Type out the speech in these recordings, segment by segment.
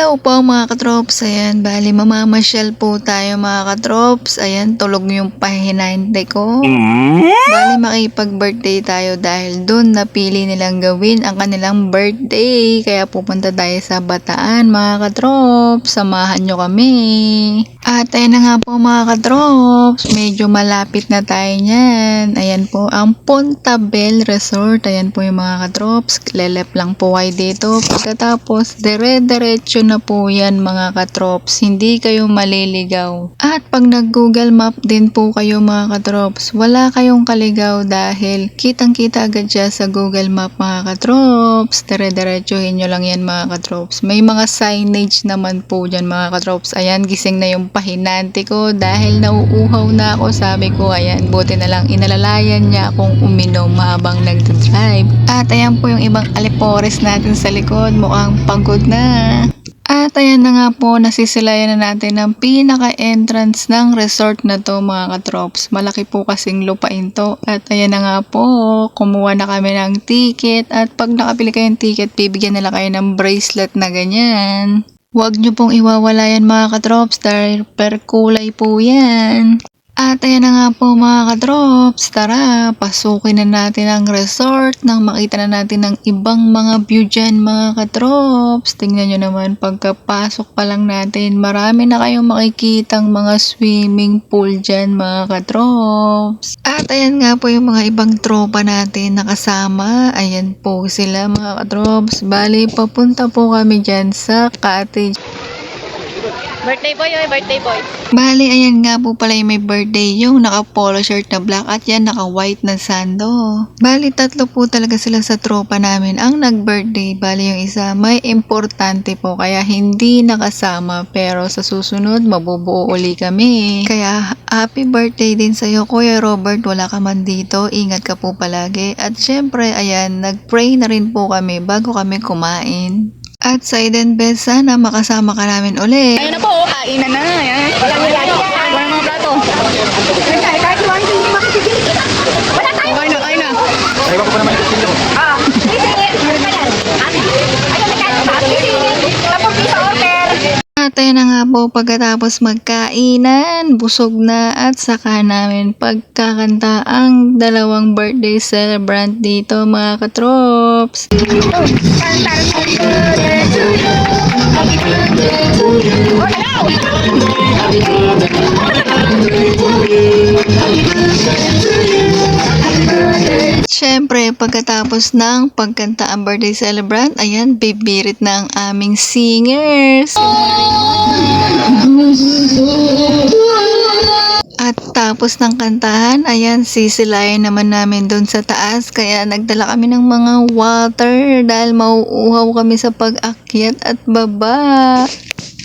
Hello po mga katrops, ayan, bali mamamasyal po tayo mga katrops, ayan, tulog yung pahinante ko. Bali makipag-birthday tayo dahil dun napili nilang gawin ang kanilang birthday, kaya pupunta tayo sa Bataan mga katrops, samahan nyo kami. At ayan na nga po mga katrops, medyo malapit na tayo niyan. Ayan po ang Punta Bell Resort, ayan po yung mga katrops, lelep lang po kayo dito. Pagkatapos dire-diretso na po yan mga katrops, hindi kayo maliligaw. At pag nag-Google Map din po kayo mga katrops, wala kayong kaligaw dahil kitang-kita agad siya sa Google Map mga katrops. Dire-diretsuhin nyo lang yan mga katrops. May mga signage naman po dyan mga katrops. Ayan, gising na yung pahinante ko dahil nauuhaw na ako. Sabi ko, ayan, buti na lang inalalayan niya akong uminom habang nagdadrive. At ayan po yung ibang alipores natin sa likod, mukhang pagod na. At ayan na nga po, nasisilayan na natin ang pinaka-entrance ng resort na to mga katrops. Malaki po kasing lupain to. At ayan na nga po, kumuha na kami ng ticket. At pag nakapili kayong ticket, bibigyan nila kayo ng bracelet na ganyan. Huwag nyo pong iwawala yan mga katrops dahil per kulay po yan. At ayan na nga po mga katrops, tara, pasukin na natin ang resort nang makita na natin ang ibang mga view dyan mga katrops. Tingnan nyo naman, pagkapasok pa lang natin, marami na kayong makikitang mga swimming pool dyan mga katrops. At ayan nga po yung mga ibang tropa natin nakasama, ayan po sila mga katrops. Bali, papunta po kami dyan sa cottage. Birthday boy, oy, birthday boy. Bali, ayan nga po pala yung may birthday, yung naka-polo shirt na black at yan naka-white na sando. Bali, tatlo po talaga sila sa tropa namin ang nag-birthday. Bali, yung isa may importante po kaya hindi nakasama pero sa susunod mabubuo uli kami. Kaya happy birthday din sa'yo Kuya Robert, wala ka man dito, ingat ka po palagi. At syempre, ayan, nag-pray na rin po kami bago kami kumain. At sa Eden Best, sana makasama ka namin ulit. Ayun na po, kain na. Ayan. Walang mga plato. Kahit iwan, hindi makikigil. Wala tayo. Kain na. Ayaw ko pa naman ito sila. At ayun na nga po, pagkatapos magkainan, busog na at saka namin pagkakanta ang dalawang birthday celebrant dito mga katrops. Siyempre, pagkatapos ng pagkanta ang birthday celebrant, ayan, bibirit na ang aming singers. At tapos ng kantahan, ayan, sisilayan naman namin doon sa taas. Kaya nagdala kami ng mga water dahil mauuhaw kami sa pag-akyat at baba.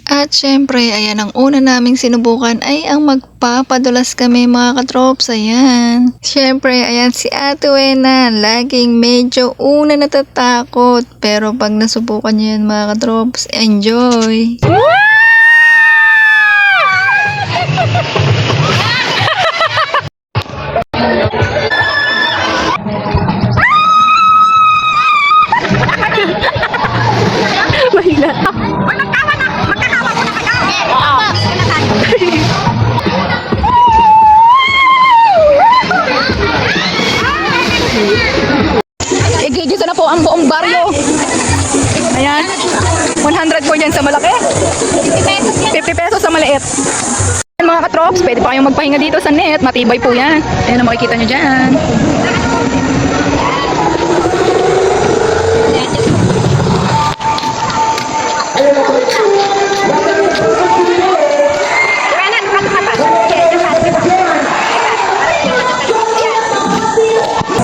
At syempre, ayan, ang una naming sinubukan ay ang magpapadulas kami mga katrops, ayan. Syempre, ayan, si Ate Wena, laging medyo una natatakot. Pero pag nasubukan niyo yan mga katrops, enjoy! Igigisa na po ang buong baryo. Ayan. 100 po dyan sa malaki. 50 pesos sa maliit. Ayan, mga katrops, pwede pa kayong magpahinga dito sa net. Matibay po yan. Ayan ang makikita nyo dyan.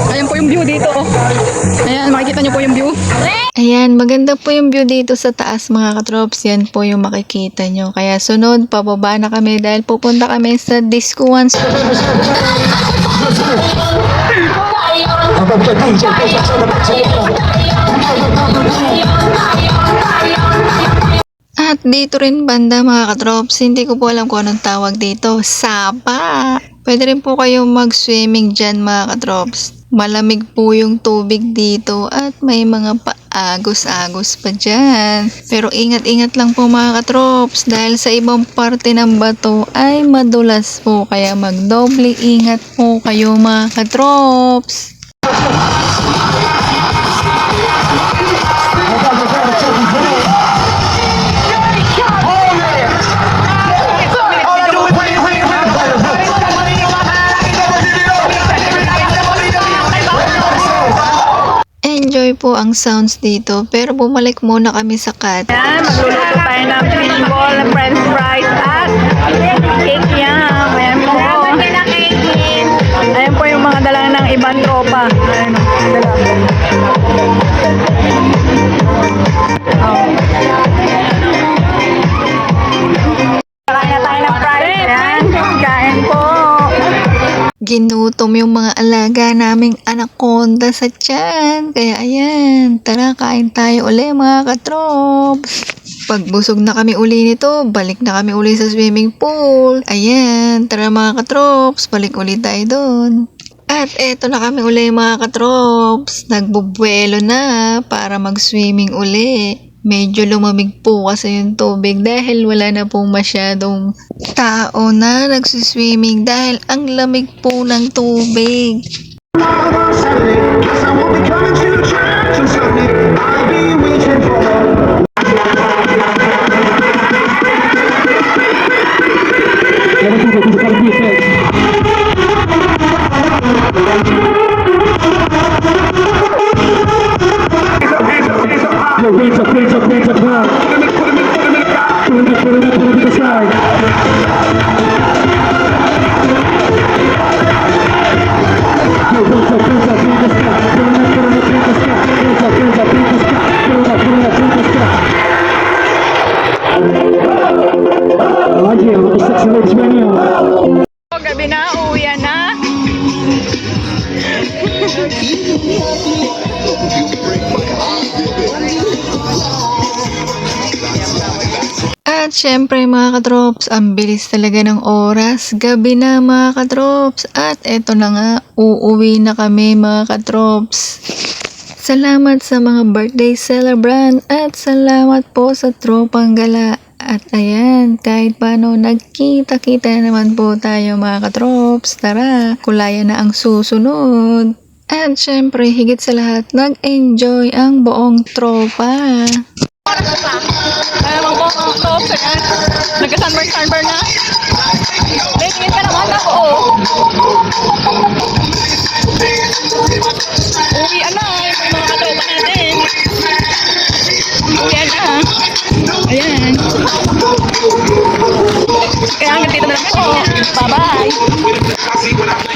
Ayan po yung view dito. Ayan, makikita nyo po yung view. Ayan, maganda po yung view dito sa taas mga katrops. Yan po yung makikita nyo. Kaya sunod, pababa na kami dahil pupunta kami sa Disco One. At dito rin banda mga katrops, hindi ko po alam kung anong tawag dito. Sapa! Pwede rin po kayong mag-swimming dyan mga katrops. Malamig po yung tubig dito at may mga agos-agos pa dyan. Pero ingat-ingat lang po mga katrops dahil sa ibang parte ng bato ay madulas po. Kaya magdoble ingat po kayo mga katrops. Enjoy po ang sounds dito pero bumalik muna kami sa cat. Ayan, magluluto tayo ng fishball, french fries, at cake yam. Ayan po. Ayan po yung mga dala ng ibang tropa. Ayan o, dala. Kaya tayo ng fries. Ayan, kain po. Ginutom yung mga alaga naming anaconda sa tiyan. Kaya ayan, tara kain tayo uli mga katrops. Pagbusog na kami uli nito, balik na kami uli sa swimming pool. Ayan, tara mga katrops, balik uli tayo doon. At eto na kami uli mga katrops. Nagbubuelo na para mag-swimming uli. Medyo lumamig po kasi yung tubig dahil wala na pong masyadong tao na nagsiswimming dahil ang lamig po ng tubig. Hands up now. Put it to the side. Gabi na, uwi na. At syempre mga katrops, ang bilis talaga ng oras. Gabi na mga katrops. At eto na nga, uuwi na kami mga katrops. Salamat sa mga birthday celebrant at salamat po sa tropang gala. At ayan, kahit paano nagkita-kita naman po tayo mga katrops. Tara, kulayan na ang susunod. At syempre, higit sa lahat, nag-enjoy ang buong tropa. Ayan mga katrops, ayan. Nagka-sunburn na. Tingin ka naman ako, oh. Uwi na, yung mga katropa natin. Uwi na. Ayan. Kaya hanggang dito na lang ako. Bye-bye.